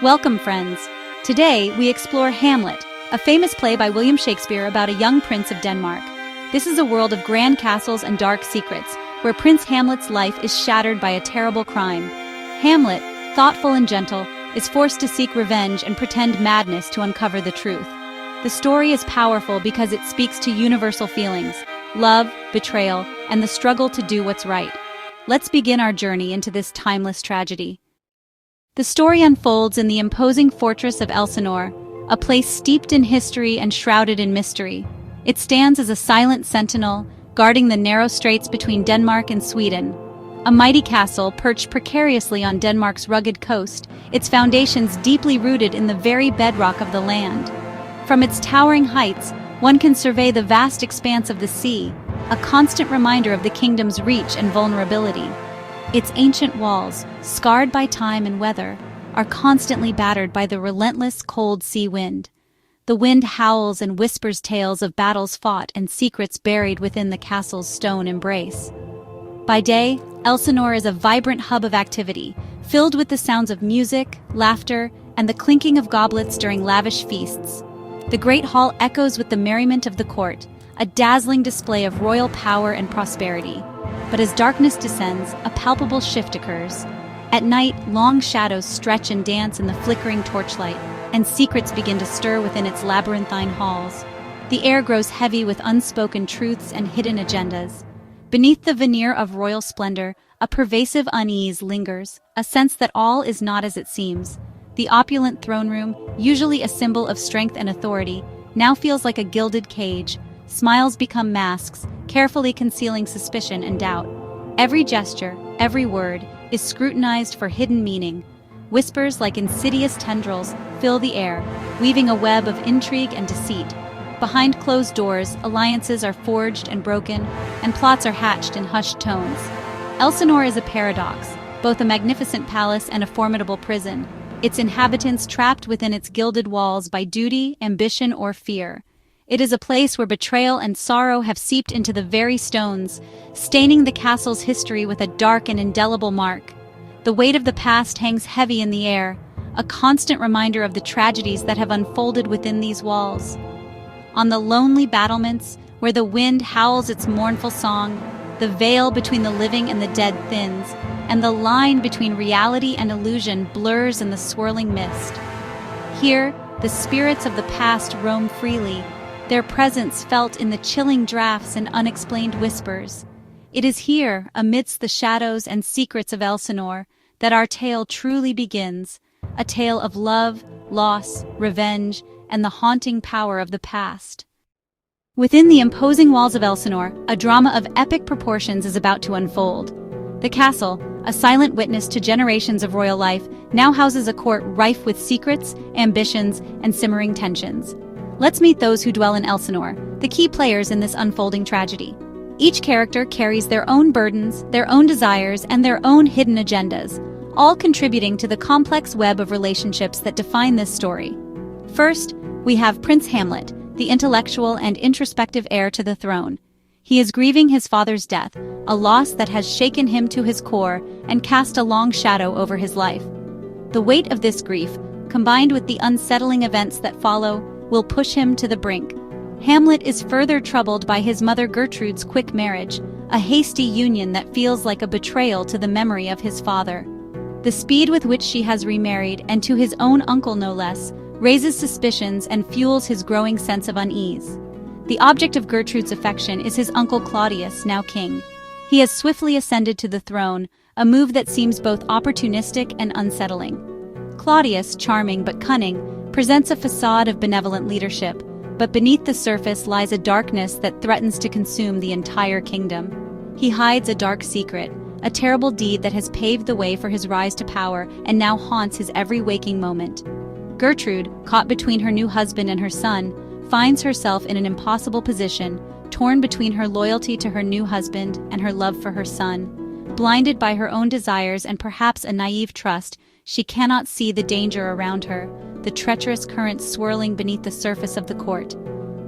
Welcome, friends. Today, we explore Hamlet, a famous play by William Shakespeare about a young prince of Denmark. This is a world of grand castles and dark secrets, where Prince Hamlet's life is shattered by a terrible crime. Hamlet, thoughtful and gentle, is forced to seek revenge and pretend madness to uncover the truth. The story is powerful because it speaks to universal feelings: love, betrayal, and the struggle to do what's right. Let's begin our journey into this timeless tragedy. The story unfolds in the imposing fortress of Elsinore, a place steeped in history and shrouded in mystery. It stands as a silent sentinel, guarding the narrow straits between Denmark and Sweden. A mighty castle perched precariously on Denmark's rugged coast, its foundations deeply rooted in the very bedrock of the land. From its towering heights, one can survey the vast expanse of the sea, a constant reminder of the kingdom's reach and vulnerability. Its ancient walls, scarred by time and weather, are constantly battered by the relentless cold sea wind. The wind howls and whispers tales of battles fought and secrets buried within the castle's stone embrace. By day, Elsinore is a vibrant hub of activity, filled with the sounds of music, laughter, and the clinking of goblets during lavish feasts. The great hall echoes with the merriment of the court, a dazzling display of royal power and prosperity. But as darkness descends, a palpable shift occurs. At night, long shadows stretch and dance in the flickering torchlight, and secrets begin to stir within its labyrinthine halls. The air grows heavy with unspoken truths and hidden agendas. Beneath the veneer of royal splendor, a pervasive unease lingers, a sense that all is not as it seems. The opulent throne room, usually a symbol of strength and authority, now feels like a gilded cage. Smiles become masks, carefully concealing suspicion and doubt. Every gesture, every word, is scrutinized for hidden meaning. Whispers like insidious tendrils fill the air, weaving a web of intrigue and deceit. Behind closed doors, alliances are forged and broken, and plots are hatched in hushed tones. Elsinore is a paradox, both a magnificent palace and a formidable prison, its inhabitants trapped within its gilded walls by duty, ambition, or fear. It is a place where betrayal and sorrow have seeped into the very stones, staining the castle's history with a dark and indelible mark. The weight of the past hangs heavy in the air, a constant reminder of the tragedies that have unfolded within these walls. On the lonely battlements, where the wind howls its mournful song, the veil between the living and the dead thins, and the line between reality and illusion blurs in the swirling mist. Here, the spirits of the past roam freely, their presence felt in the chilling drafts and unexplained whispers. It is here, amidst the shadows and secrets of Elsinore, that our tale truly begins, a tale of love, loss, revenge, and the haunting power of the past. Within the imposing walls of Elsinore, a drama of epic proportions is about to unfold. The castle, a silent witness to generations of royal life, now houses a court rife with secrets, ambitions, and simmering tensions. Let's meet those who dwell in Elsinore, the key players in this unfolding tragedy. Each character carries their own burdens, their own desires, and their own hidden agendas, all contributing to the complex web of relationships that define this story. First, we have Prince Hamlet, the intellectual and introspective heir to the throne. He is grieving his father's death, a loss that has shaken him to his core and cast a long shadow over his life. The weight of this grief, combined with the unsettling events that follow, will push him to the brink. Hamlet is further troubled by his mother Gertrude's quick marriage, a hasty union that feels like a betrayal to the memory of his father. The speed with which she has remarried, and to his own uncle no less, raises suspicions and fuels his growing sense of unease. The object of Gertrude's affection is his uncle Claudius, now king. He has swiftly ascended to the throne, a move that seems both opportunistic and unsettling. Claudius, charming but cunning, presents a facade of benevolent leadership, but beneath the surface lies a darkness that threatens to consume the entire kingdom. He hides a dark secret, a terrible deed that has paved the way for his rise to power and now haunts his every waking moment. Gertrude, caught between her new husband and her son, finds herself in an impossible position, torn between her loyalty to her new husband and her love for her son. Blinded by her own desires and perhaps a naive trust, she cannot see the danger around her, the treacherous currents swirling beneath the surface of the court.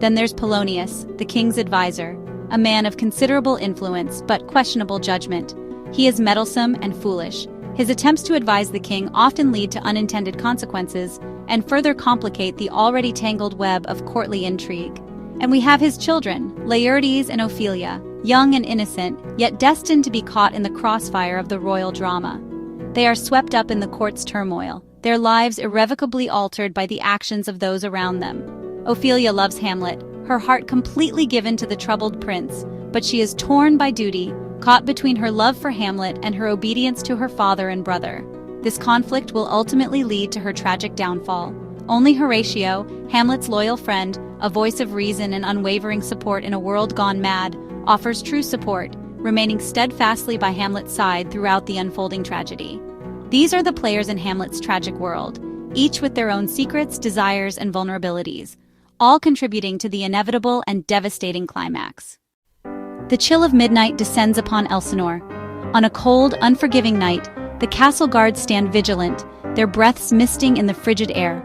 Then there's Polonius, the king's advisor, a man of considerable influence but questionable judgment. He is meddlesome and foolish, His attempts to advise the king often lead to unintended consequences and further complicate the already tangled web of courtly intrigue. And we have his children, Laertes and Ophelia, young and innocent, yet destined to be caught in the crossfire of the royal drama. They are swept up in the court's turmoil, their lives irrevocably altered by the actions of those around them. Ophelia loves Hamlet, her heart completely given to the troubled prince, but she is torn by duty, caught between her love for Hamlet and her obedience to her father and brother. This conflict will ultimately lead to her tragic downfall. Only Horatio, Hamlet's loyal friend, a voice of reason and unwavering support in a world gone mad, offers true support, remaining steadfastly by Hamlet's side throughout the unfolding tragedy. These are the players in Hamlet's tragic world, each with their own secrets, desires, and vulnerabilities, all contributing to the inevitable and devastating climax. The chill of midnight descends upon Elsinore. On a cold, unforgiving night, the castle guards stand vigilant, their breaths misting in the frigid air.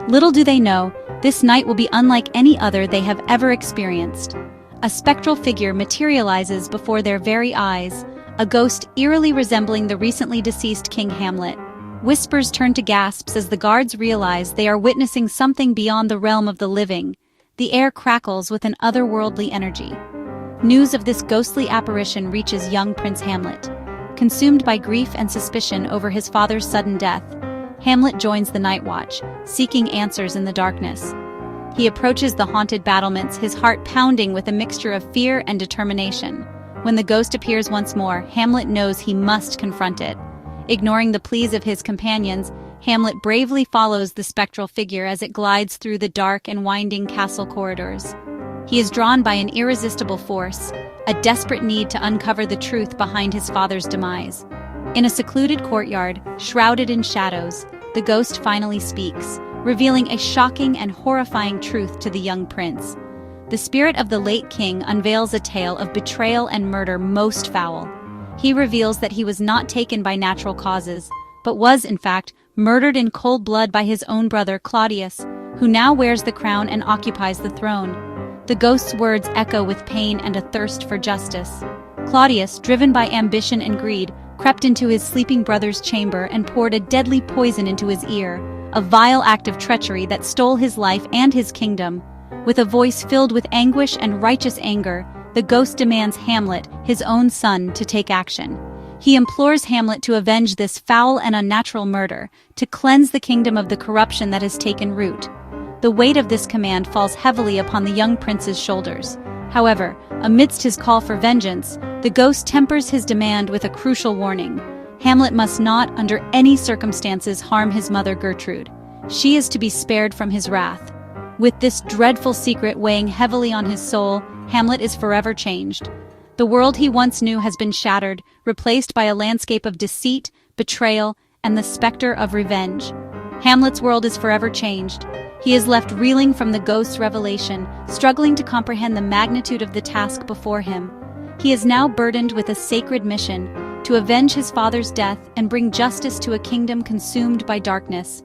Little do they know, this night will be unlike any other they have ever experienced. A spectral figure materializes before their very eyes, a ghost eerily resembling the recently deceased King Hamlet. Whispers turn to gasps as the guards realize they are witnessing something beyond the realm of the living. The air crackles with an otherworldly energy. News of this ghostly apparition reaches young Prince Hamlet. Consumed by grief and suspicion over his father's sudden death, Hamlet joins the night watch, seeking answers in the darkness. He approaches the haunted battlements, his heart pounding with a mixture of fear and determination. When the ghost appears once more, Hamlet knows he must confront it. Ignoring the pleas of his companions, Hamlet bravely follows the spectral figure as it glides through the dark and winding castle corridors. He is drawn by an irresistible force, a desperate need to uncover the truth behind his father's demise. In a secluded courtyard, shrouded in shadows, the ghost finally speaks, revealing a shocking and horrifying truth to the young prince. The spirit of the late king unveils a tale of betrayal and murder most foul. He reveals that he was not taken by natural causes, but was, in fact, murdered in cold blood by his own brother Claudius, who now wears the crown and occupies the throne. The ghost's words echo with pain and a thirst for justice. Claudius, driven by ambition and greed, crept into his sleeping brother's chamber and poured a deadly poison into his ear, a vile act of treachery that stole his life and his kingdom. With a voice filled with anguish and righteous anger, the ghost demands Hamlet, his own son, to take action. He implores Hamlet to avenge this foul and unnatural murder, to cleanse the kingdom of the corruption that has taken root. The weight of this command falls heavily upon the young prince's shoulders. However, amidst his call for vengeance, the ghost tempers his demand with a crucial warning. Hamlet must not, under any circumstances, harm his mother Gertrude. She is to be spared from his wrath. With this dreadful secret weighing heavily on his soul, Hamlet is forever changed. The world he once knew has been shattered, replaced by a landscape of deceit, betrayal, and the specter of revenge. Hamlet's world is forever changed. He is left reeling from the ghost's revelation, struggling to comprehend the magnitude of the task before him. He is now burdened with a sacred mission, to avenge his father's death and bring justice to a kingdom consumed by darkness.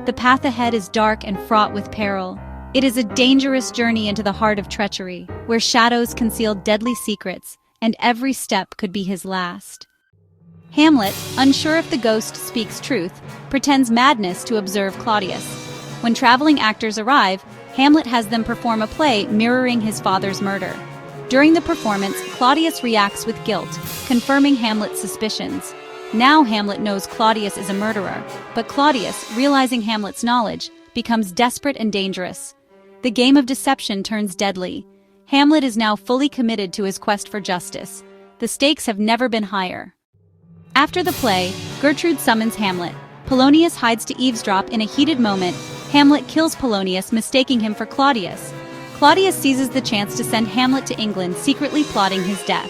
The path ahead is dark and fraught with peril. It is a dangerous journey into the heart of treachery, where shadows conceal deadly secrets, and every step could be his last. Hamlet, unsure if the ghost speaks truth, pretends madness to observe Claudius. When traveling actors arrive, Hamlet has them perform a play mirroring his father's murder. During the performance, Claudius reacts with guilt, confirming Hamlet's suspicions. Now Hamlet knows Claudius is a murderer, but Claudius, realizing Hamlet's knowledge, becomes desperate and dangerous. The game of deception turns deadly. Hamlet is now fully committed to his quest for justice. The stakes have never been higher. After the play, Gertrude summons Hamlet. Polonius hides to eavesdrop. In a heated moment, Hamlet kills Polonius, mistaking him for Claudius. Claudius seizes the chance to send Hamlet to England, secretly plotting his death.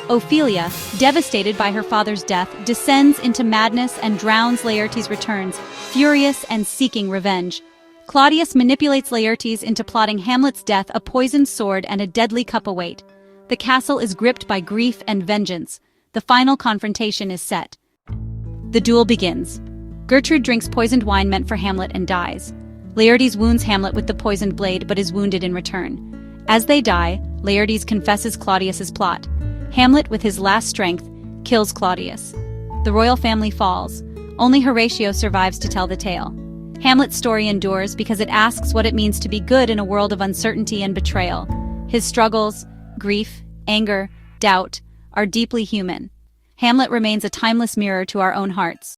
Ophelia, devastated by her father's death, descends into madness and drowns Laertes' returns, furious and seeking revenge. Claudius manipulates Laertes into plotting Hamlet's death, a poisoned sword and a deadly cup await. The castle is gripped by grief and vengeance. The final confrontation is set. The duel begins. Gertrude drinks poisoned wine meant for Hamlet and dies. Laertes wounds Hamlet with the poisoned blade but is wounded in return. As they die, Laertes confesses Claudius's plot. Hamlet, with his last strength, kills Claudius. The royal family falls. Only Horatio survives to tell the tale. Hamlet's story endures because it asks what it means to be good in a world of uncertainty and betrayal. His struggles, grief, anger, doubt, are deeply human. Hamlet remains a timeless mirror to our own hearts.